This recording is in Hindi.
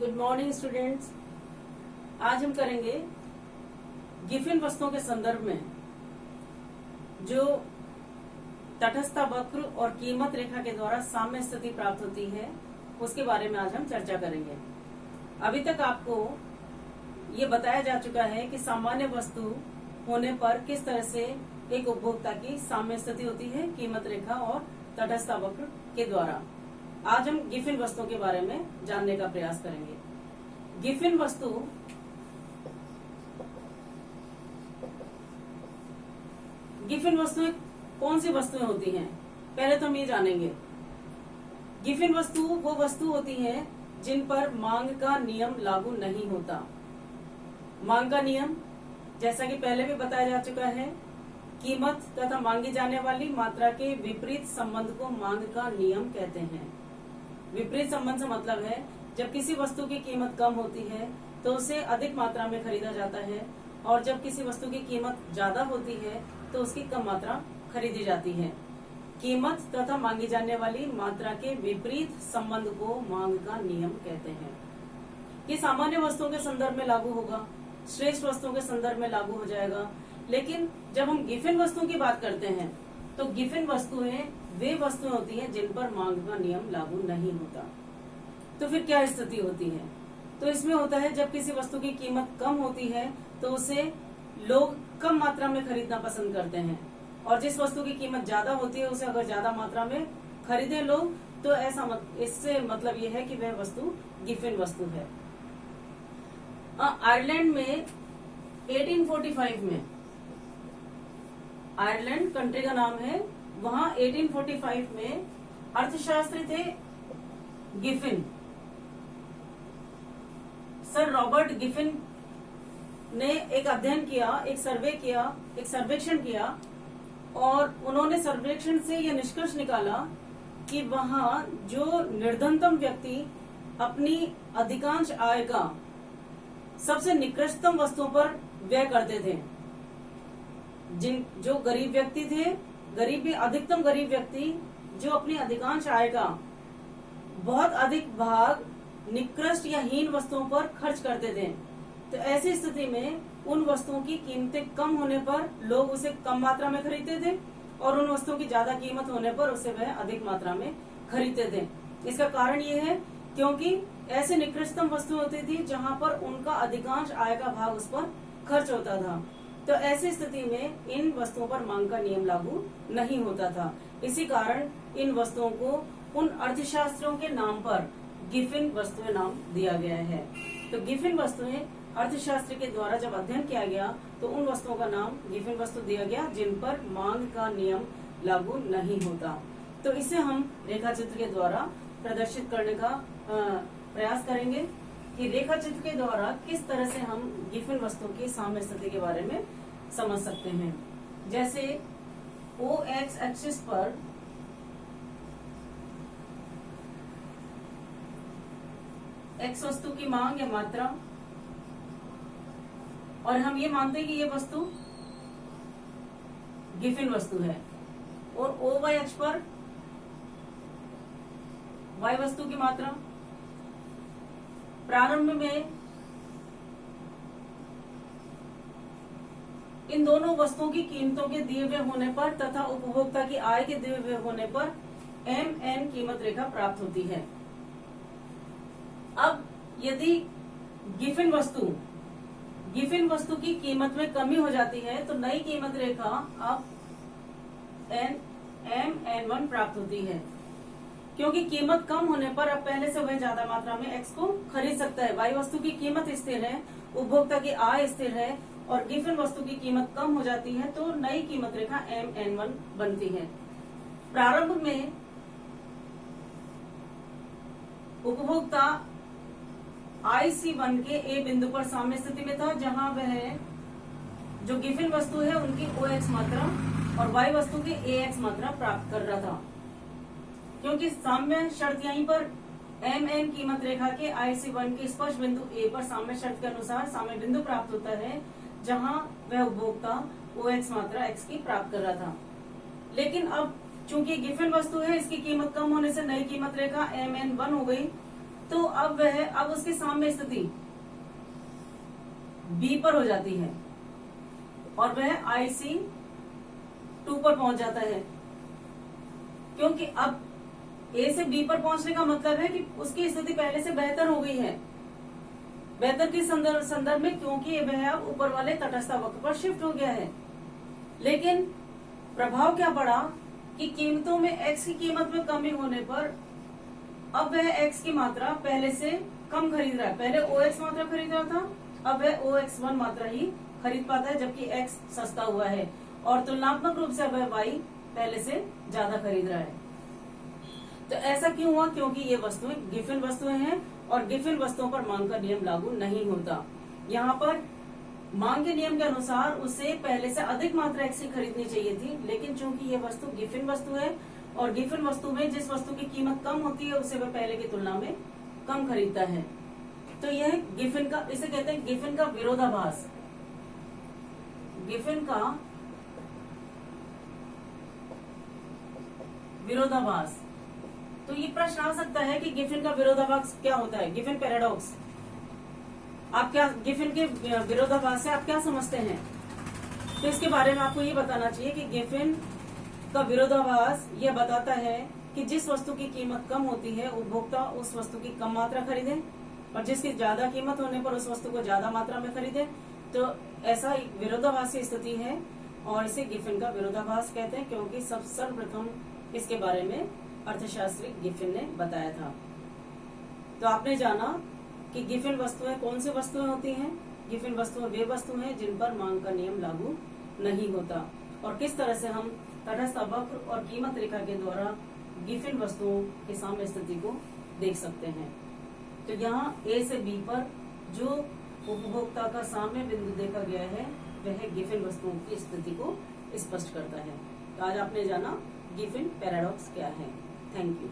Good morning students. आज हम करेंगे गिफिन वस्तुओं के संदर्भ में जो तटस्थ वक्र और कीमत रेखा के द्वारा साम्य स्थिति प्राप्त होती है उसके बारे में आज हम चर्चा करेंगे। अभी तक आपको ये बताया जा चुका है कि सामान्य वस्तु होने पर किस तरह से एक उपभोक्ता की साम्य स्थिति होती है कीमत रेखा और तटस्थ वक्र के द्वारा। आज हम गिफिन वस्तुओं के बारे में जानने का प्रयास करेंगे। गिफिन वस्तु कौन सी वस्तुएं होती हैं, पहले तो हम ये जानेंगे। गिफिन वस्तु वो वस्तु होती हैं जिन पर मांग का नियम लागू नहीं होता। मांग का नियम जैसा कि पहले भी बताया जा चुका है, कीमत तथा मांगी जाने वाली मात्रा के विपरीत संबंध को मांग का नियम कहते हैं। विपरीत संबंध से मतलब है जब किसी वस्तु की कीमत कम होती है तो उसे अधिक मात्रा में खरीदा जाता है, और जब किसी वस्तु की कीमत ज्यादा होती है तो उसकी कम मात्रा खरीदी जाती है। कीमत तथा मांगी जाने वाली मात्रा के विपरीत संबंध को मांग का नियम कहते हैं। ये सामान्य वस्तुओं के संदर्भ में लागू होगा, श्रेष्ठ वस्तुओं के संदर्भ में लागू हो जाएगा। लेकिन जब हम गिफिन वस्तुओं की बात करते हैं तो गिफिन वस्तुएं वे वस्तुएं होती हैं जिन पर मांग का नियम लागू नहीं होता। तो फिर क्या स्थिति होती है? तो इसमें होता है जब किसी वस्तु की कीमत कम होती है तो उसे लोग कम मात्रा में खरीदना पसंद करते हैं, और जिस वस्तु की कीमत ज्यादा होती है उसे अगर ज्यादा मात्रा में खरीदे लोग तो इससे मतलब यह है कि वह वस्तु गिफिन वस्तु है। आयरलैंड में 1845 में, आयरलैंड कंट्री का नाम है, वहां 1845 में अर्थशास्त्री थे गिफिन, सर रॉबर्ट गिफिन ने एक अध्ययन किया, एक सर्वेक्षण किया, और उन्होंने सर्वेक्षण से यह निष्कर्ष निकाला कि वहां जो निर्धनतम व्यक्ति अपनी अधिकांश आय का सबसे निकृष्टतम वस्तुओं पर व्यय करते थे, जो गरीब व्यक्ति थे, अधिकतम गरीब व्यक्ति जो अपनी अधिकांश आय का बहुत अधिक भाग निकृष्ट या हीन वस्तुओं पर खर्च करते थे, तो ऐसी स्थिति में उन वस्तुओं की कीमतें कम होने पर लोग उसे कम मात्रा में खरीदते थे, और उन वस्तुओं की ज्यादा कीमत होने पर उसे वह अधिक मात्रा में खरीदते थे। इसका कारण ये है क्योंकि ऐसे निकृष्टतम वस्तु होती थी जहां पर उनका अधिकांश आय का भाग उस पर खर्च होता था। तो ऐसी स्थिति में इन वस्तुओं पर मांग का नियम लागू नहीं होता था। इसी कारण इन वस्तुओं को उन अर्थशास्त्रियों के नाम पर गिफिन वस्तुएं नाम दिया गया है। तो गिफिन वस्तुएं अर्थशास्त्र के द्वारा जब अध्ययन किया गया तो उन वस्तुओं का नाम गिफिन वस्तु दिया गया जिन पर मांग का नियम लागू नहीं होता। तो इसे हम रेखा चित्र के द्वारा प्रदर्शित करने का प्रयास करेंगे कि रेखा चित्र के द्वारा किस तरह से हम गिफिन वस्तु की साम्य स्थिति के बारे में समझ सकते हैं। जैसे ओ एक्स एक्सिस पर एक्स वस्तु की मांग या मात्रा, और हम ये मानते हैं कि ये वस्तु गिफिन वस्तु है, और ओ वाई अक्ष पर वाई वस्तु की मात्रा। प्रारंभ में इन दोनों वस्तुओं की कीमतों के दिए हुए होने पर तथा उपभोक्ता की आय के दिए हुए होने पर MN कीमत रेखा प्राप्त होती है। अब यदि गिफिन वस्तु की कीमत में कमी हो जाती है तो नई कीमत रेखा अब MN1 प्राप्त होती है, क्योंकि कीमत कम होने पर अब पहले से वह ज्यादा मात्रा में एक्स को खरीद सकता है। वाई वस्तु की कीमत स्थिर है, उपभोक्ता की आय स्थिर है, और गिफिन वस्तु की कीमत कम हो जाती है तो नई कीमत रेखा MN1 बनती है। प्रारंभ में उपभोक्ता IC1 के ए बिंदु पर साम्य स्थिति में था, जहां वह जो गिफिन वस्तु है उनकी OX मात्रा और वाई वस्तु की AX मात्रा प्राप्त कर रहा था। क्योंकि साम्य शर्त यहीं पर MN कीमत रेखा के IC1 के स्पर्श बिंदु A पर साम्य शर्त के अनुसार साम्य बिंदु प्राप्त होता है, जहां वह उपभोक्ता OX मात्रा X की प्राप्त कर रहा था। लेकिन अब चूंकि गिफिन वस्तु है, इसकी कीमत कम होने से नई कीमत रेखा MN1 हो गई, तो अब उसके सामने स्थिति बी पर हो जाती है और वह IC 2 पर पहुंच जाता है, क्योंकि अब A से B पर पहुंचने का मतलब है कि उसकी स्थिति पहले से बेहतर हो गई है। बेहतर के संदर्भ में, क्योंकि वह अब ऊपर वाले तटस्थ वक्र पर शिफ्ट हो गया है। लेकिन प्रभाव क्या पड़ा कि कीमतों में X की कीमत में कमी होने पर अब वह X की मात्रा पहले से कम खरीद रहा है। पहले OX मात्रा खरीद रहा था, अब वह OX1 मात्रा ही खरीद पाता है, जबकि X सस्ता हुआ है और तुलनात्मक रूप से वह Y पहले से ज्यादा खरीद रहा है। तो ऐसा क्यों हुआ? क्योंकि ये वस्तुएं गिफिन वस्तुएं हैं और गिफिन वस्तुओं पर मांग का नियम लागू नहीं होता। यहाँ पर मांग के नियम के अनुसार उसे पहले से अधिक मात्रा X की खरीदनी चाहिए थी, लेकिन चूंकि ये वस्तु गिफिन वस्तु है और गिफिन वस्तु में जिस वस्तु की कीमत कम होती है उसे वह पहले की तुलना में कम खरीदता है। तो यह गिफिन का, इसे कहते हैं गिफिन का विरोधाभास। गिफिन का विरोधाभास। तो ये प्रश्न आ सकता है कि गिफिन का विरोधाभास क्या होता है? Giffen paradox. आप क्या गिफिन के विरोधाभास से आप क्या समझते हैं? तो इसके बारे में आपको ये बताना चाहिए कि गिफिन का विरोधाभास यह बताता है कि जिस वस्तु की कीमत कम होती है उपभोक्ता उस वस्तु की कम मात्रा खरीदे और जिसकी ज्यादा कीमत होने पर उस वस्तु को ज्यादा मात्रा में खरीदे। तो ऐसा विरोधाभासी स्थिति है और इसे गिफिन का विरोधाभास कहते हैं, क्योंकि सर्वप्रथम इसके बारे में अर्थशास्त्री गिफिन ने बताया था। तो आपने जाना कि गिफिन वस्तुएं कौन सी वस्तुएं होती हैं। गिफिन वस्तुएं वे वस्तु हैं जिन पर मांग का नियम लागू नहीं होता और किस तरह से हम तटस्थ वक्र और कीमत रेखा के द्वारा गिफिन वस्तुओं के साम्य स्थिति को देख सकते हैं। तो यहाँ A से B पर जो उपभोक्ता का साम्य बिंदु देखा गया है वह गिफिन वस्तुओं की स्थिति को स्पष्ट करता है। तो आज आपने जाना गिफिन पैराडॉक्स क्या है। Thank you.